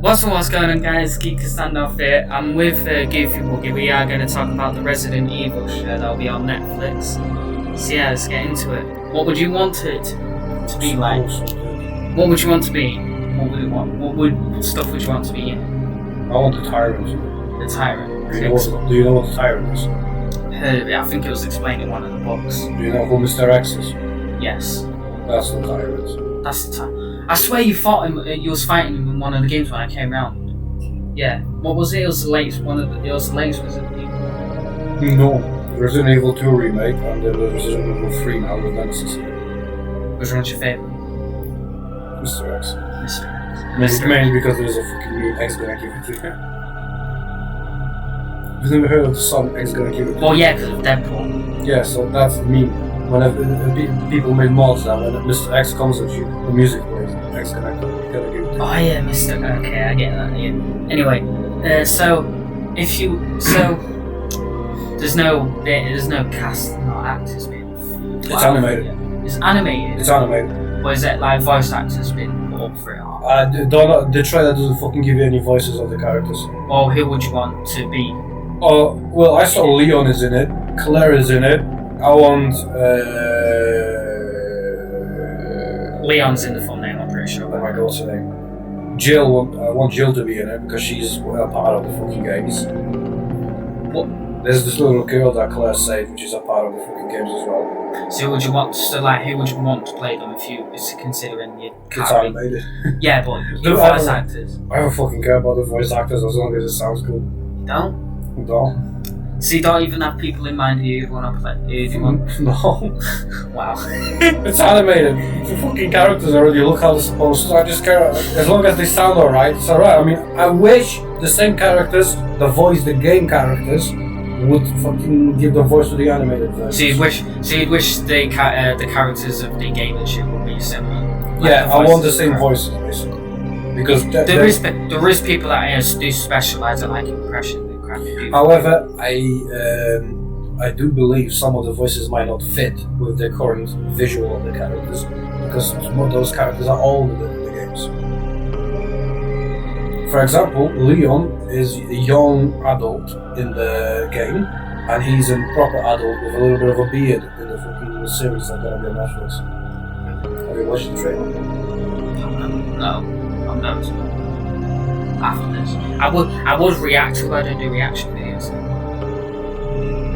What's going on, guys? Geeker Standoff here. I'm with Goofy Boogie. We are going to talk about the Resident Evil show that'll be on Netflix. So yeah, let's get into it. What would you want it to be like? What would you want to be? What stuff would you want to be in? I want the Tyrant. The Tyrant. Do you know what the Tyrant is? Heard of it. I think it was explained in one of the books. Do you know who Mr. X is? Yes. That's the Tyrant. That's the Tyrant. I swear you fought him. You was fighting him in one of the games when I came round. Yeah. What was it? It was the latest one of the. It was the latest Resident Evil. No. Resident Evil 2 remake and then the Resident Evil 3 now with Nemesis. Which one's your favourite? Mr. X. Mr. X. Mainly because there's a fucking new X gonna give it to you. You've never heard of the song X gonna give it to you? Well, yeah, because of Deadpool. Yeah, so that's the meme. Whenever people made mods now, when Mr. X comes at you, the music plays, X gonna give it to you. Oh yeah, Mr. Okay, I get that. Yeah. Anyway, there's no cast, no actors being. It's animated. It's animated. It's animated. Or is it like voice actors being put up for it? The trailer doesn't fucking give you any voices of the characters. Well, who would you want to be? Oh, well, I saw Leon is in it, Claire is in it. I want. Leon's in the thumbnail, I'm pretty sure. Oh my god, what's her name? Jill. I want Jill to be in it because she's a part of the fucking games. What? There's this little girl that Claire saved, which is a part of the fucking games as well. So who would you want to play them if you was considering your It's animated. Yeah, but your voice actors. I don't fucking care about the voice actors as long as it sounds good. You don't? No. So you don't even have people in mind who you want to play? Who do you want? No. Wow. It's animated. The fucking characters already look how they're supposed to. I just care as long as they sound alright. It's alright. I mean, I wish the same characters, the voice, the game characters, would fucking give the voice to the animated version. So you'd wish the characters of the game and shit would be similar. Like yeah, I want the same voices basically. Because there is people that do specialise in like impression. However, I do believe some of the voices might not fit with the current visual of the characters because some of those characters are older than the games. For example, Leon is a young adult in the game, and he's a proper adult with a little bit of a beard in the fucking series that's gonna be on Netflix. Have you watched the trailer? No, I'm not. After this, I would react to it, but I don't do reaction videos.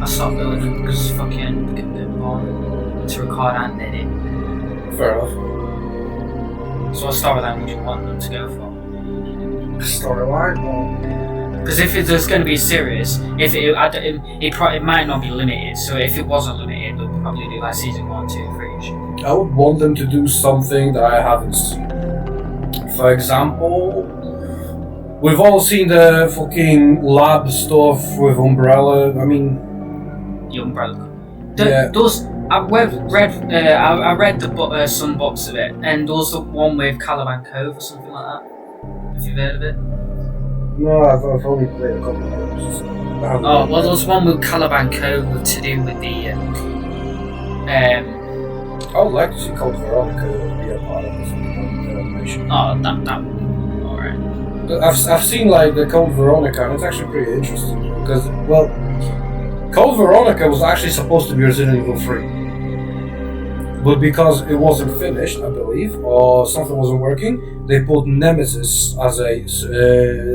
I stopped doing it because fucking became a bit boring to record and edit. Fair enough. So what storyline would you want them to go for? Storyline? Because if there's going to be a series, it might not be limited. So if it wasn't limited, they'll probably do like season 1, 2, 3. I would want them to do something that I haven't seen. For example, we've all seen the fucking lab stuff with Umbrella. I mean, the Umbrella. Yeah. I read some books of it, and there was the one with Caliban Cove or something like that. Have you heard of it? No, I've only played a couple of games. Oh well, there was one with Caliban Cove to do with the. I would like to see Code Veronica be a part of this animation. Oh, that one. Alright. I've seen like the Code Veronica, and it's actually pretty interesting because, well, Code Veronica was actually supposed to be Resident Evil 3, but because it wasn't finished, I believe, or something wasn't working, they put Nemesis as a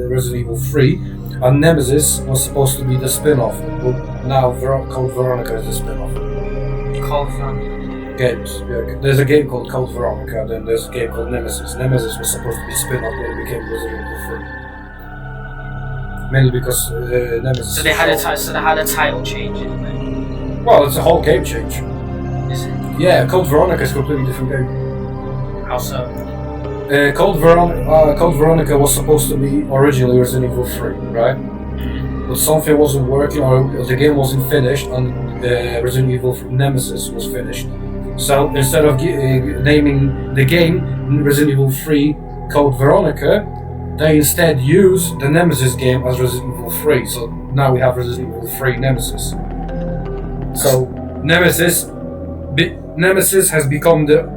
Resident Evil 3, and Nemesis was supposed to be the spin-off, but now Code Veronica is the spin-off. Code Veronica. Games. Yeah. There's a game called Code Veronica, then there's a game called Nemesis. Nemesis was supposed to be spin-off, but it became Resident Evil 3. Mainly because Nemesis. So they had a title change, didn't they? Well, it's a whole game change. Is it? Yeah, Code Veronica is a completely different game. How so? Code Veronica was supposed to be originally Resident Evil 3, right? But something wasn't working, or the game wasn't finished, and Resident Evil Nemesis was finished. So instead of naming the game Resident Evil 3 Code Veronica, they instead use the Nemesis game as Resident Evil 3. So now we have Resident Evil 3 Nemesis. So Nemesis has become the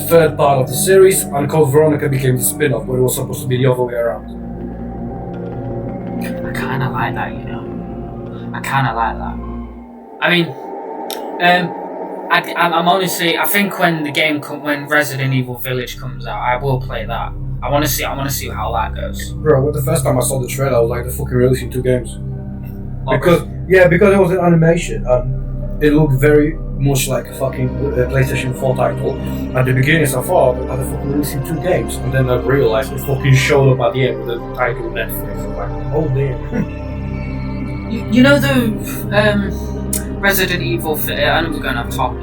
third part of the series, and Code Veronica became the spin-off, but it was supposed to be the other way around. I kind of like that, you know. I kind of like that. I mean, I'm honestly, I think when when Resident Evil Village comes out, I will play that. I want to see how that goes. Bro, the first time I saw the trailer, I was like, they're fucking releasing 2 games. What, Because it was an animation, and it looked very much like a fucking PlayStation 4 title. At the beginning, I thought, they're fucking releasing 2 games, and then I realized it fucking showed up at the end with the title Netflix. I was like, oh damn. You know the Resident Evil. I know we're going off topic.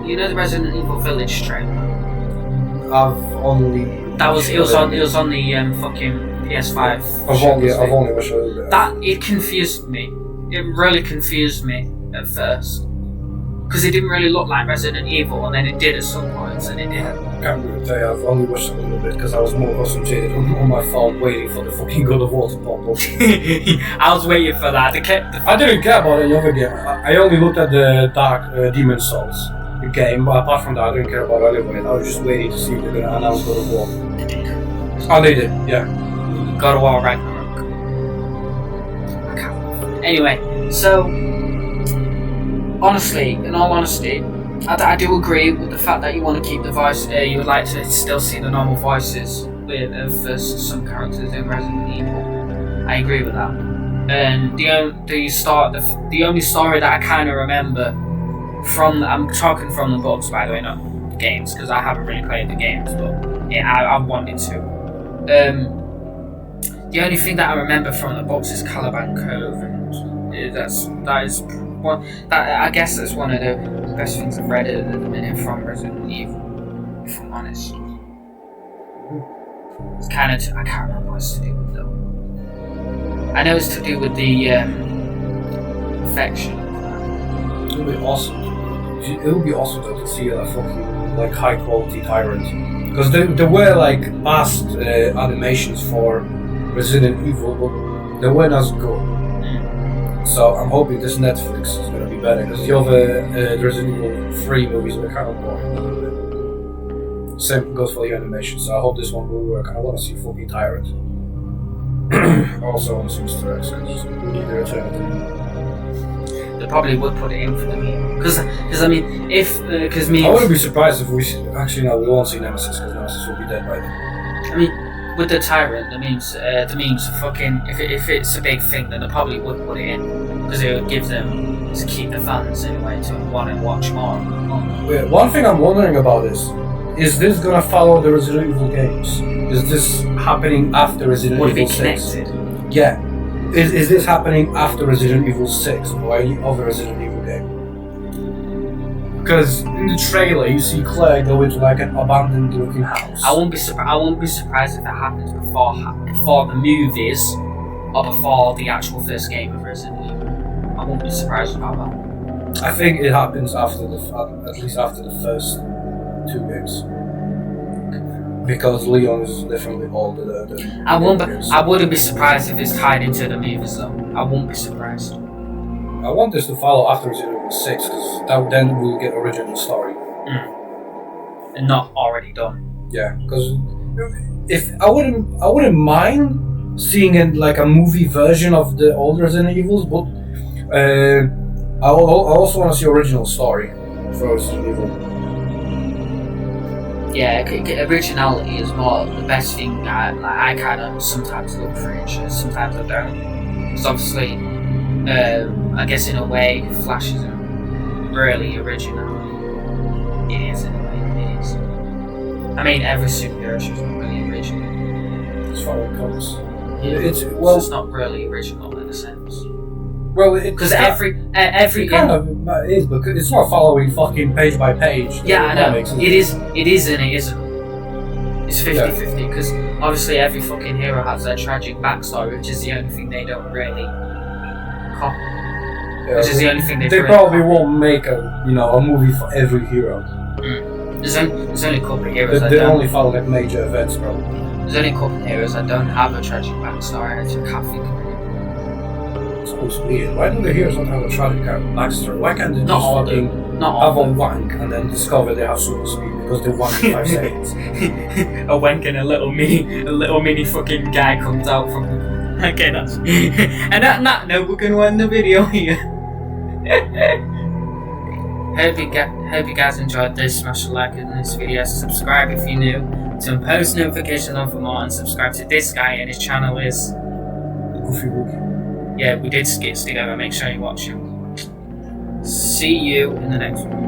You know the Resident Evil Village trailer. It was on the fucking PS5. I've only watched a little bit. That it confused me. It really confused me at first because it didn't really look like Resident Evil, and then it did at some points, and it did. I can't really tell you. I've only watched a little bit because I was more concentrated on my phone waiting for the fucking God of War to pop up. I was waiting for that. I didn't care about any other game. I only looked at the Dark Demon Souls game, but apart from that, I didn't care about any of it. I was just waiting to see if they're gonna announce God of War. They did. Oh, they did, yeah. God of War Ragnarok. Anyway, so honestly, in all honesty, I do agree with the fact that you want to keep the voice. You would like to still see the normal voices of some characters in Resident Evil. I agree with that. And the only story that I kind of remember I'm talking from the books, by the way, not games, because I haven't really played the games, but yeah, I wanted to. The only thing that I remember from the books is Caliban Cove, and I guess that's one of the best things I've read at the minute from Resident Evil, if I'm honest. It's kind of I can't remember what it's to do with though. I know it's to do with the infection. It would be awesome. It would be awesome though to see a fucking like high quality tyrant, because there were like past animations for Resident Evil, but they weren't as good. So I'm hoping this Netflix is gonna be better, because the other Resident Evil 3 movies were kind of boring a little bit. Same goes for the animation, so I hope this one will work. And I want to see fucking tyrant. Also, I want to see Mr. X, because we need the eternity. They probably would put it in for the meme. Because I mean, because me. I wouldn't be surprised if we actually no, we won't see Nemesis, because Nemesis will be dead by then. I mean, with the tyrant, the memes fucking. If it's a big thing, then they probably would put it in, because it would give them to keep the fans anyway to want to watch more. Wait, one thing I'm wondering about is this gonna follow the Resident Evil games? Is this happening after Resident Evil 6? Would it be connected? Yeah. Is this happening after Resident Evil 6 or any other Resident Evil game? Because in the trailer you see Claire go into like an abandoned looking house. I won't be surprised if it happens before the movies or before the actual first game of Resident Evil. I won't be surprised about that. I think it happens after at least after the first 2 games. Because Leon is definitely older than I wouldn't be surprised if it's tied into the movies though. I won't be surprised. I want this to follow after Resident Evil 6, because then we'll get original story. And not already done. Yeah, because if I wouldn't mind seeing like a movie version of the old Resident Evils, but I also want to see original story for Resident Evil. Yeah, originality is more the best thing. I kind of sometimes look for it, sometimes I don't. Because obviously, I guess in a way, Flash isn't really original. It is in a way, it is. I mean, every superhero show is not really original. As far as it comes. Yeah, it's not really original in a sense. Well, because every kind of is, but it's not following fucking page by page. Yeah, I know. It is and it isn't. It's 50-50, because obviously every fucking hero has their tragic backstory, which is the only thing they don't really copy. Yeah, which is the only thing they really probably copy. won't make a movie for every hero. There's only a couple of heroes. They only follow like major events, probably. There's only a couple of heroes that don't have a tragic backstory. I can't think of it. It's supposed to be it. Why do the heroes not have a tragic backstory? Why can't they Not just all fucking Not have all. a wank and then discover they have super speed because they wank in 5 seconds. A wank and a little mini fucking guy comes out from. Okay, that's. And at that note, we're gonna end the video here. Hope you guys enjoyed this. Smash a like in this video. Subscribe if you're new. Turn post notifications on for more, and subscribe to this guy. And his channel is Goofy Wookie. Yeah, we did skits together. Make sure you watch him. See you in the next one.